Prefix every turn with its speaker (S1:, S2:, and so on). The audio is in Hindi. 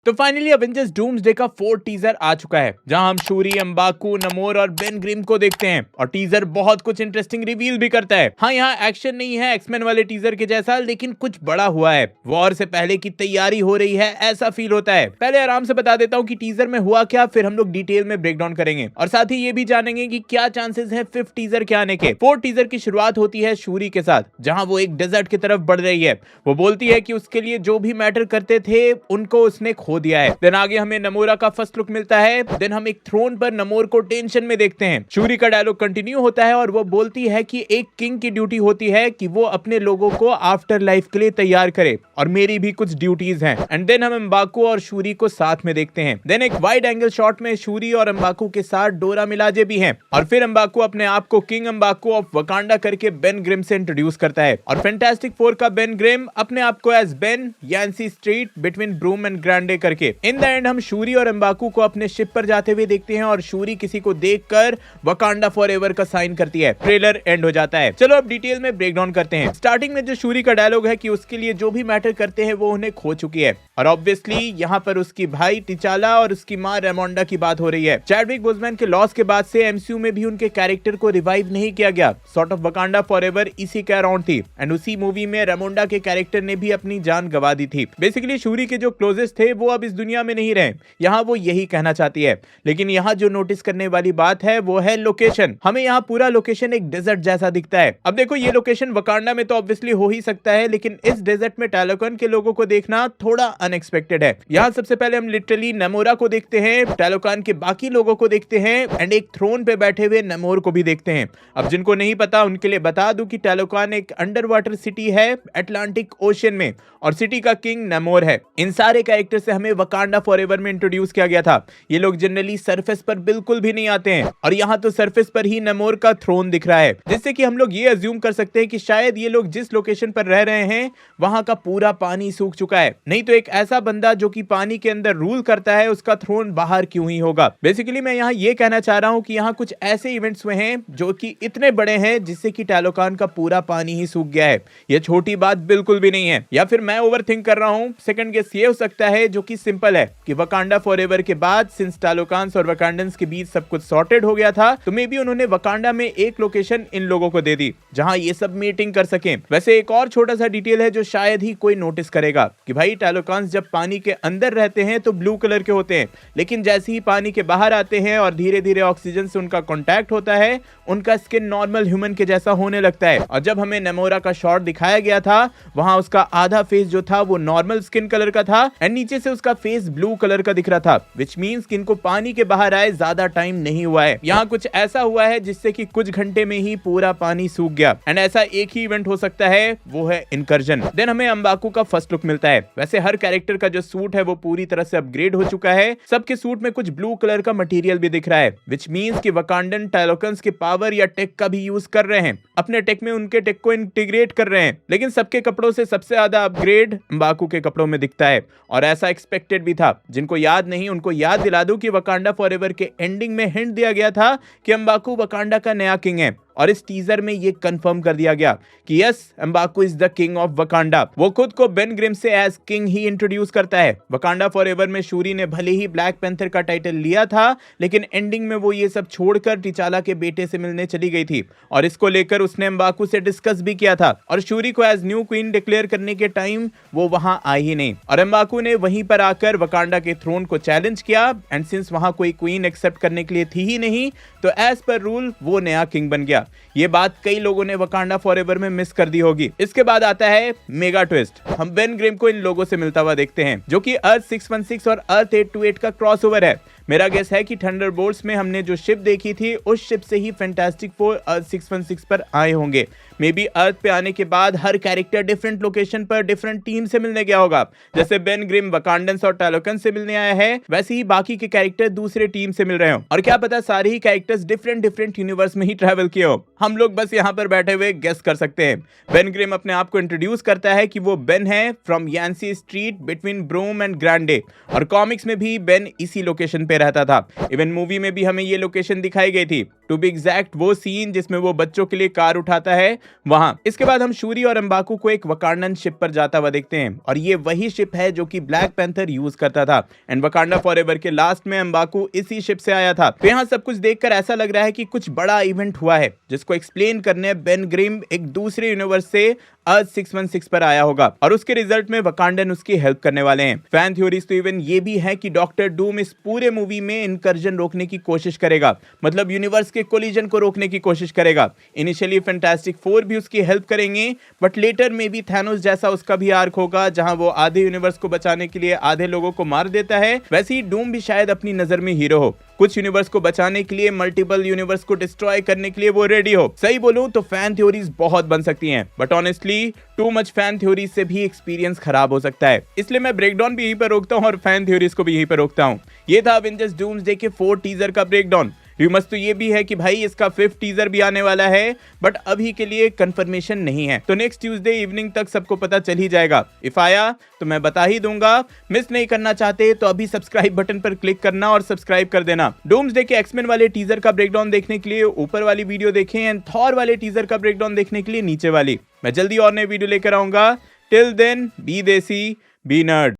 S1: तो फाइनली एवेंजर्स डूम्सडे का फोर्थ टीजर आ चुका है, जहां हम शूरी, अंबाकू, नमोर और बेन ग्रिम को देखते हैं। और टीजर बहुत कुछ इंटरेस्टिंग रिवील भी करता है। हाँ, यहाँ एक्शन नहीं है एक्समैन वाले टीजर के जैसा, लेकिन कुछ बड़ा हुआ है। वॉर से पहले की तैयारी हो रही है, ऐसा फील होता है। पहले आराम से बता देता हूँ कि टीजर में हुआ क्या, फिर हम लोग डिटेल में ब्रेक डाउन करेंगे और साथ ही ये भी जानेंगे कि क्या चांसेस है फिफ्थ टीजर के आने के। फोर्थ टीजर की शुरुआत होती है शूरी के साथ, जहां वो एक डेजर्ट की तरफ बढ़ रही है। वो बोलती है कि उसके लिए जो भी मैटर करते थे उनको उसने खो दिया है। देन आगे हमें नमोरा का फर्स्ट लुक मिलता है। देन हम एक थ्रोन पर नमोर को टेंशन में देखते हैं। शूरी का डायलॉग कंटिन्यू होता है और वो बोलती है कि एक किंग की ड्यूटी होती है कि वो अपने लोगों को आफ्टर लाइफ के लिए तैयार करे, और मेरी भी कुछ ड्यूटीज हैं। एंड देन हम अंबाकू और शूरी को साथ में देखते हैं। देन एक वाइड एंगल शॉट में शूरी और अंबाकू के साथ डोरा मिलाजे भी हैं। और फिर अंबाकू अपने आप को किंग अंबाकू ऑफ वकांडा करके बेन ग्रिम से इंट्रोड्यूस करता है। और फैंटास्टिक फोर का बेन ग्रिम अपने आप को as Ben Yancy Street between Broome and Grande करके। इन द एंड हम शूरी और अंबाकू को अपने शिप पर जाते हुए देखते हैं और शूरी किसी को देखकर वकांडा फॉरएवर का साइन करती है। ट्रेलर एंड हो जाता है। चलो अब डिटेल में ब्रेक डाउन करते हैं। स्टार्टिंग में जो शूरी का डायलॉग है कि उसके लिए जो भी मैटर करते हैं वो उन्हें खो चुकी है, और ऑब्वियसली यहाँ पर उसकी भाई टिचाला और उसकी माँ रेमोंडा की बात हो रही है। चैडविक बोज़मैन के लॉस के बाद से एमसीयू में भी उनके कैरेक्टर को रिवाइव नहीं किया गया। सॉर्ट ऑफ वकांडा फॉरएवर इसी के अराउंड थी, एंड उसी मूवी में रेमोंडा के कैरेक्टर ने भी अपनी जान गंवा दी थी। बेसिकली शूरी के जो क्लोजेस्ट थे वो अब इस दुनिया में नहीं रहे, यहाँ वो यही कहना चाहती है। लेकिन यहाँ जो नोटिस करने वाली बात है वो है लोकेशन। हमें यहाँ पूरा लोकेशन एक डेजर्ट जैसा दिखता है। अब देखो, ये लोकेशन वकांडा में तो ऑब्वियसली हो ही सकता है, लेकिन इस डेजर्ट में टैलोकान के लोगों को देखना थोड़ा अनएक्सपेक्टेड है। यहाँ सबसे पहले हम लिटरली नमोरा को देखते हैं, टैलोकान के बाकी लोगों को देखते हैं, एंड एक थ्रोन पे बैठे हुए नमोर को भी देखते हैं। अब जिनको नहीं पता उनके लिए बता दूं कि टैलोकान एक अंडर वाटर सिटी है अटलांटिक ओशन में, और सिटी का किंग नमोर है। इन सारे कैरेक्टर से हमें वकांडा फॉरएवर में इंट्रोड्यूस किया गया था। ये लोग जनरली सरफेस पर बिल्कुल भी नहीं आते हैं, और यहाँ तो सरफेस पर ही नमोर का थ्रोन दिख रहा है, जिससे कि हम लोग ये अज्यूम कर सकते हैं कि शायद ये लोग जिस लोकेशन पर रह रहे हैं वहां का पूरा पानी सूख चुका है। नहीं तो एक ऐसा बंदा जो कि पानी के अंदर रूल करता है, उसका थ्रोन बाहर क्यों ही होगा। बेसिकली मैं यहाँ ये कहना चाह रहा हूँ कि यहाँ कुछ ऐसे इवेंट्स हुए हैं जो कि इतने बड़े हैं जिससे कि टैलोकान का पूरा पानी ही सूख गया है। ये छोटी बात बिल्कुल भी नहीं है, या फिर मैं ओवर थिंक कर रहा हूँ। सेकंड गेस ये हो सकता है जो कि सिंपल है कि वकांडा फॉरएवर के बाद सिंस टैलोकान्स और वकांडन्स के बीच सब कुछ सॉर्टेड हो गया था, तो मे बी उन्होंने वकांडा में एक लोकेशन इन लोगों को दे दी जहां ये सब मीटिंग कर सकें। वैसे एक और छोटा सा डिटेल है जो शायद ही कोई नोटिस करेगा कि भाई टैलोकान्स जब पानी के अंदर रहते हैं तो ब्लू कलर के होते हैं, लेकिन जैसे ही पानी के बाहर आते हैं और धीरे धीरे ऑक्सीजन से उनका कॉन्टैक्ट होता है, उनका स्किन नॉर्मल ह्यूमन के जैसा होने लगता है। और जब हमें नमोरा का शॉट दिखाया गया था, वहां उसका आधा फेस जो था वो नॉर्मल स्किन कलर का था, एंड नीचे से उसका फेस ब्लू कलर का दिख रहा था, विच मीन्स कि इनको पानी के बाहर आए ज्यादा टाइम नहीं हुआ है। यहाँ कुछ ऐसा हुआ है जिससे कि कुछ घंटे में ही पूरा पानी सूख गया, एंड ऐसा एक ही इवेंट हो सकता है, वो है इनकर्जन। देन हमें अंबाकू का फर्स्ट लुक मिलता है। वैसे हर कैरेक्टर का जो सूट है वो पूरी तरह से अपग्रेड हो चुका है। सबके सूट में कुछ ब्लू कलर का मटेरियल भी दिख रहा है, विच मीन्स कि वकांडन टैलोकान्स के पावर या टेक का भी यूज कर रहे हैं, अपने टेक में उनके टेक को इंटीग्रेट कर रहे हैं। लेकिन सबके कपड़ों से सबसे ज्यादा अपग्रेड अंबाकू के कपड़ों में दिखता है, और ऐसा एक्सपेक्टेड भी था। जिनको याद नहीं उनको याद दिला दूं कि वकांडा फॉरएवर के एंडिंग में हिंट दिया गया था कि अंबाकू वकांडा का नया किंग है, और इस टीजर में ये कंफर्म कर दिया गया कि यस, अंबाकू is the king of Wakanda. वो खुद को बेन ग्रिम से एज किंग ही इंट्रोड्यूस करता है। वकांडा फॉरएवर में शूरी ने भले ही ब्लैक पैंथर का टाइटल लिया था, लेकिन एंडिंग में वो ये सब छोड़कर टिचाला के बेटे से मिलने चली गई थी, और इसको लेकर उसने अंबाकू से डिस्कस भी किया था। और शूरी को एज न्यू क्वीन डिक्लेयर करने के टाइम वो वहां आई ही नहीं, और अंबाकू ने वहीं पर आकर वकांडा के थ्रोन को चैलेंज किया, एंड सिंस वहां कोई क्वीन एक्सेप्ट करने के लिए थी ही नहीं, तो एज पर रूल वो नया किंग बन गया। ये बात कई लोगों ने वकांडा फॉरएवर में मिस कर दी होगी। इसके बाद आता है मेगा ट्विस्ट। हम बेन ग्रिम को इन लोगों से मिलता हुआ देखते हैं, जो कि अर्थ 616 और अर्थ 828 का क्रॉसओवर है। मेरा गेस है कि थंडरबोल्ट्स में हमने जो शिप देखी थी उस शिप से ही फैंटास्टिक फोर अर्थ 616 पर आए होंगे। मे बी अर्थ पे आने के बाद हर कैरेक्टर डिफरेंट लोकेशन पर डिफरेंट टीम से मिलने गया होगा। जैसे बेन ग्रिम वकांडन्स और टैलोकन से मिलने आया है, वैसे ही बाकी के कैरेक्टर दूसरे टीम से मिल रहे हो, और क्या पता सारे ही कैरेक्टर्स डिफरेंट यूनिवर्स में ही ट्रैवल किए हो। हम लोग बस यहाँ पर बैठे हुए गेस कर सकते हैं। बेन ग्रिम अपने आप को इंट्रोड्यूस करता है कि वो बेन है from Yancy Street between Broome and Grande, और कॉमिक्स में भी बेन इसी लोकेशन पे रहता था। इवन मूवी में भी हमें ये लोकेशन दिखाई गई थी। टू बी एग्जैक्ट वो सीन जिसमें वो बच्चों के लिए कार उठाता है, वहां। इसके बाद हम शूरी और एम्बाकू को एक वकांडन शिप पर जाता हुआ देखते हैं और ये वही शिप है जो कि ब्लैक पैंथर यूज करता था। एंड वकांडा फॉरएवर के लास्ट में एम्बाकू इसी शिप से आया था। तो यहाँ सब कुछ देखकर ऐसा लग रहा है कि कुछ बड़ा इवेंट हुआ है जिसको एक्सप्लेन करने बेन ग्रिम एक दूसरे यूनिवर्स से अर्थ 616 पर आया होगा और उसके रिजल्ट में वकांडन उसकी हेल्प करने वाले हैं। फैन थ्योरीज तो इवन ये भी है कि डॉक्टर डूम इस पूरे मूवी में इनकर्जन रोकने की कोशिश करेगा, मतलब यूनिवर्स के कोलिजन को रोकने की कोशिश करेगा। इनिशियली फैंटास्टिक फोर भी उसकी हेल्प करेंगे, बट लेटर में भी थैनोस जैसा उसका भी आर्क होगा जहां वो आधे यूनिवर्स को बचाने के लिए आधे लोगों को मार देता है। वैसे ही डूम भी शायद अपनी नजर में हीरो हो, कुछ यूनिवर्स को बचाने के लिए, मल्टीपल यूनिवर्स को डिस्ट्रॉय करने के लिए वो रेडी हो। सही बोलूं तो फैन थ्योरीज बहुत बन सकती हैं, but honestly too much fan theories से भी एक्सपीरियंस खराब हो सकता है। इसलिए मैं ब्रेकडाउन भी यहीं पर रोकता हूं और फैन थ्योरीज को भी यहीं पर रोकता हूं। ये था अवेंजर्स डूम्सडे के 4 टीजर का ब्रेकडाउन। रूमर्स तो ये भी है कि भाई इसका 5th टीजर भी आने वाला है, बट अभी के लिए कंफर्मेशन नहीं है। तो नेक्स्ट ट्यूसडे इवनिंग तक सबको पता चल ही जाएगा। इफ आया तो मैं बता ही दूंगा। मिस नहीं करना चाहते तो अभी सब्सक्राइब बटन पर क्लिक करना और सब्सक्राइब कर देना। डूम्सडे के एक्समेन वाले टीजर का ब्रेकडाउन देखने के लिए ऊपर वाली वीडियो देखें एंड थॉर वाले टीजर का ब्रेकडाउन देखने के लिए नीचे वाली। मैं जल्दी और नए वीडियो लेकर आऊंगा। टिल देन बी देसी बी नर्ड।